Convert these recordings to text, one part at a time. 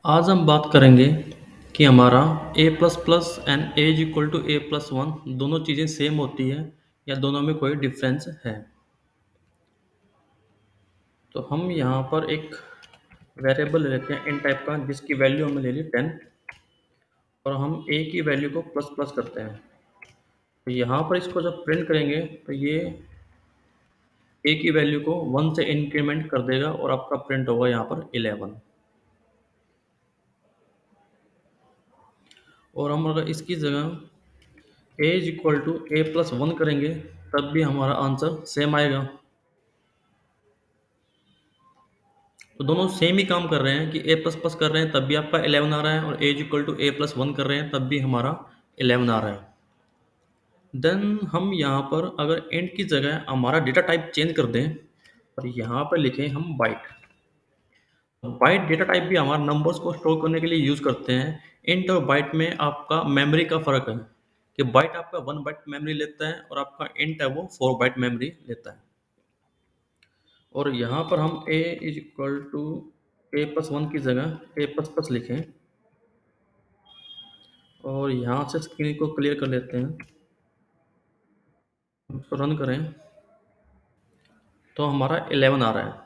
आज हम बात करेंगे कि हमारा A plus plus and A is equal to A plus one दोनों चीज़ें सेम होती है या दोनों में कोई डिफरेंस है। तो हम यहाँ पर एक वेरिएबल ले लेते हैं इन टाइप का जिसकी वैल्यू हमने ले ली 10 और हम ए की वैल्यू को प्लस प्लस करते हैं। तो यहाँ पर इसको जब प्रिंट करेंगे तो ये ए की वैल्यू को 1 से इंक्रीमेंट कर देगा और आपका प्रिंट होगा यहाँ पर 11। और हम अगर इसकी जगह A is equal to A plus one करेंगे तब भी हमारा आंसर सेम आएगा। तो दोनों सेम ही काम कर रहे हैं कि ए प्लस प्लस कर रहे हैं तब भी आपका 11 आ रहा है और A is equal to A plus one कर रहे हैं तब भी हमारा 11 आ रहा है। देन हम यहाँ पर अगर इंट की जगह हमारा डेटा टाइप चेंज कर दें और यहाँ पर लिखें हम बाइट। बाइट डेटा टाइप भी हमारे नंबर्स को स्टोर करने के लिए यूज़ करते हैं। इंट और बाइट में आपका मेमोरी का फ़र्क है कि बाइट आपका 1 बाइट मेमोरी लेता है और आपका इंट है वो 4 बाइट मेमोरी लेता है। और यहाँ पर हम a is equal to A plus one की जगह ए प्लस प्लस लिखें और यहाँ से स्क्रीन को क्लियर कर लेते हैं, उसको रन करें तो हमारा 11 आ रहा है।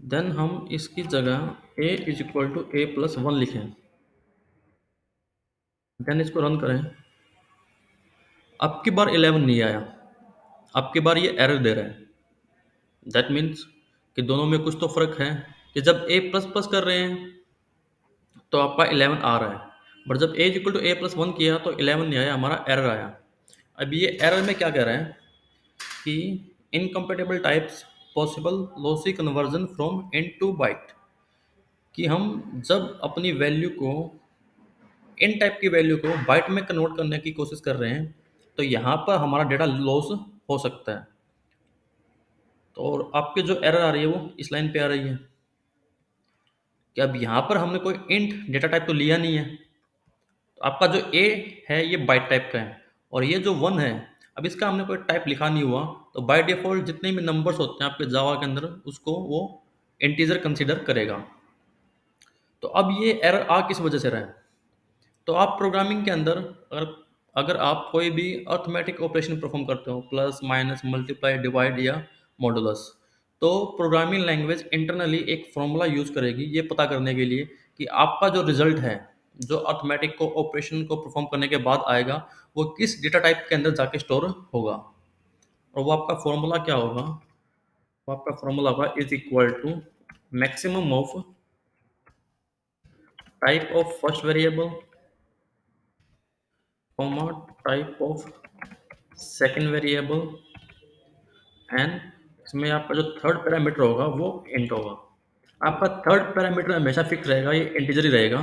देन हम इसकी जगह a is equal to A plus one लिखें, देन इसको रन करें। अब की बार 11 नहीं आया, अब की बार ये एरर दे रहा है। दैट मीन्स कि दोनों में कुछ तो फ़र्क है कि जब a प्लस प्लस कर रहे हैं तो आपका 11 आ रहा है, बट जब a is equal to A plus one किया तो 11 नहीं आया, हमारा एरर आया। अब ये एरर में क्या कह रहा है कि incompatible types possible lossy conversion from int to byte, कि हम जब अपनी वैल्यू को इन टाइप की वैल्यू को बाइट में कन्वर्ट करने की कोशिश कर रहे हैं तो यहाँ पर हमारा डेटा लॉस हो सकता है। तो और आपके जो एरर आ रही है वो इस लाइन पे आ रही है कि अब यहाँ पर हमने कोई इंट डेटा टाइप तो लिया नहीं है, तो आपका जो ए है ये बाइट टाइप का है और ये जो वन है अब इसका हमने कोई टाइप लिखा नहीं हुआ, तो बाय डिफ़ॉल्ट जितने भी नंबर्स होते हैं आपके जावा के अंदर उसको वो इंटीजर कंसीडर करेगा। तो अब ये एरर आ किस वजह से रहा है? तो आप प्रोग्रामिंग के अंदर अगर अगर आप कोई भी अर्थमेटिक ऑपरेशन परफॉर्म करते हो प्लस माइनस मल्टीप्लाई डिवाइड या मॉडुलस, तो प्रोग्रामिंग लैंग्वेज इंटरनली एक फॉर्मूला यूज़ करेगी ये पता करने के लिए कि आपका जो रिजल्ट है जो अर्थमेटिक को ऑपरेशन को परफॉर्म करने के बाद आएगा वो किस डेटा टाइप के अंदर जाके स्टोर होगा। और वो आपका फॉर्मूला क्या होगा? वो आपका फॉर्मूला होगा is equal to maximum of type of first variable comma type of second variable and इसमें आपका जो थर्ड पैरामीटर होगा वो इंट होगा। आपका थर्ड पैरामीटर हमेशा फिक्स रहेगा, ये इंटीजर ही रहेगा।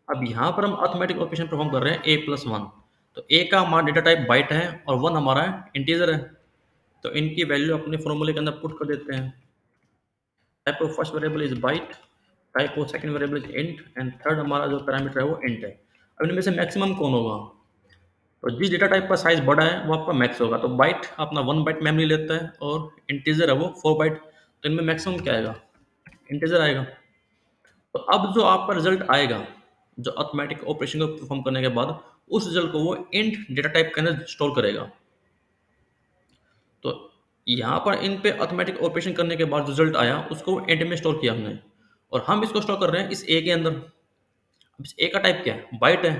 अब यहाँ पर हम अर्थमेटिक ऑपरेशन परफॉर्म कर रहे हैं ए प्लस वन, तो ए का हमारा डेटा टाइप बाइट है और वन हमारा इंटीजर है, तो इनकी वैल्यू अपने फॉर्मूले के अंदर पुट कर देते हैं। Type of first variable is byte, type of second variable is int and third हमारा जो पैरामीटर है वो इंट है। अब इनमें से मैक्सिमम कौन होगा? तो जिस डेटा टाइप का साइज बड़ा है वो आपका मैक्स होगा, तो बाइट अपना 1 बाइट मेमोरी लेता है और इंटीजर है वो 4 बाइट, तो इनमें मैक्सिमम क्या आएगा? इंटीजर आएगा। तो अब जो आपका रिजल्ट आएगा जो अर्थमेटिक ऑपरेशन को परफॉर्म करने के बाद उस रिजल्ट को वो इंट डेटा टाइप के अंदर स्टोर करेगा। तो यहाँ पर इन पे अर्थमेटिक ऑपरेशन करने के बाद रिजल्ट आया उसको इंट में स्टोर किया हमने और हम इसको स्टोर कर रहे हैं इस ए के अंदर। अब इस ए का टाइप क्या है? बाइट है,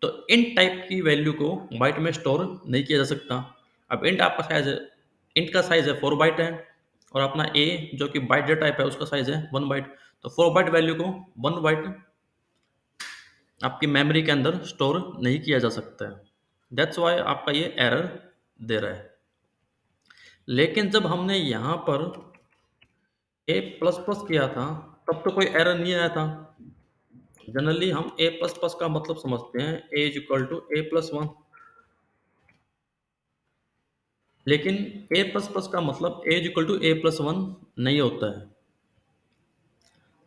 तो इंट टाइप की वैल्यू को बाइट में स्टोर नहीं किया जा सकता। अब इंट आपका साइज है, इंट का साइज है 4 बाइट है और अपना ए जो कि बाइट डेटा टाइप है उसका साइज है 1 बाइट, तो 4 बाइट वैल्यू को 1 बाइट आपकी मेमोरी के अंदर स्टोर नहीं किया जा सकता है। दैट्स वाई आपका ये एरर दे रहा है। लेकिन जब हमने यहाँ पर ए प्लस प्लस किया था तब तो कोई एरर नहीं आया था। जनरली हम ए प्लस प्लस का मतलब समझते हैं A is equal to A plus one, लेकिन ए प्लस प्लस का मतलब A is equal to A plus one नहीं होता है।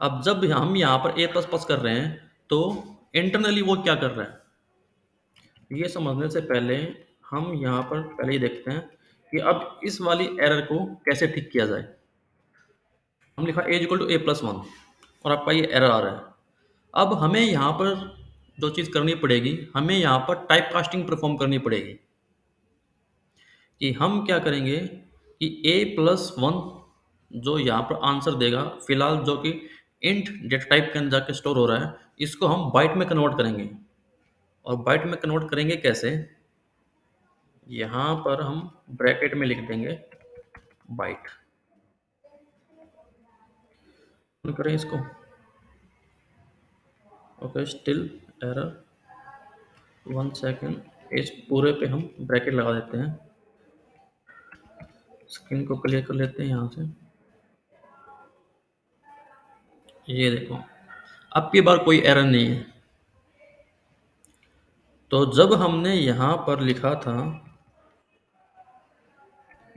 अब जब हम यहाँ पर ए प्लस प्लस कर रहे हैं तो इंटरनली वो क्या कर रहा है ये समझने से पहले हम यहाँ पर पहले ही देखते हैं कि अब इस वाली एरर को कैसे ठीक किया जाए। हम लिखा A is equal to A plus one और आपका ये एरर आ रहा है, अब हमें यहाँ पर जो चीज़ करनी पड़ेगी, हमें यहाँ पर टाइप कास्टिंग परफॉर्म करनी पड़ेगी कि हम क्या करेंगे कि a+1 जो यहाँ पर आंसर देगा, फिलहाल जो कि इंट डेटा टाइप के अंदर जाके स्टोर हो रहा है, इसको हम बाइट में कन्वर्ट करेंगे। और बाइट में कन्वर्ट करेंगे कैसे? यहाँ पर हम ब्रैकेट में लिख देंगे बाइट। करें इसको। Okay, still error, 1 second. इस पूरे पे हम ब्रैकेट लगा देते हैं। स्क्रीन को क्लियर कर लेते हैं यहाँ से। ये देखो, अब की बार कोई एरर नहीं है। तो जब हमने यहाँ पर लिखा था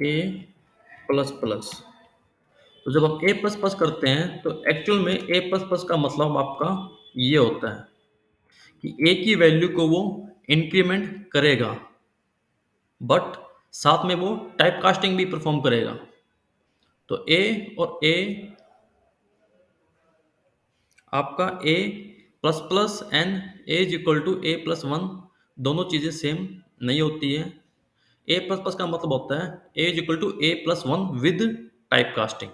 a प्लस प्लस, तो जब हम a प्लस प्लस करते हैं तो एक्चुअल में a प्लस प्लस का मतलब आपका ये होता है कि a की वैल्यू को वो इंक्रीमेंट करेगा, बट साथ में वो टाइप कास्टिंग भी परफॉर्म करेगा। तो a और a, आपका a plus plus and a is equal to a+1 दोनों चीज़ें सेम नहीं होती है। a प्लस प्लस का मतलब होता है a is equal to a+1 with type casting.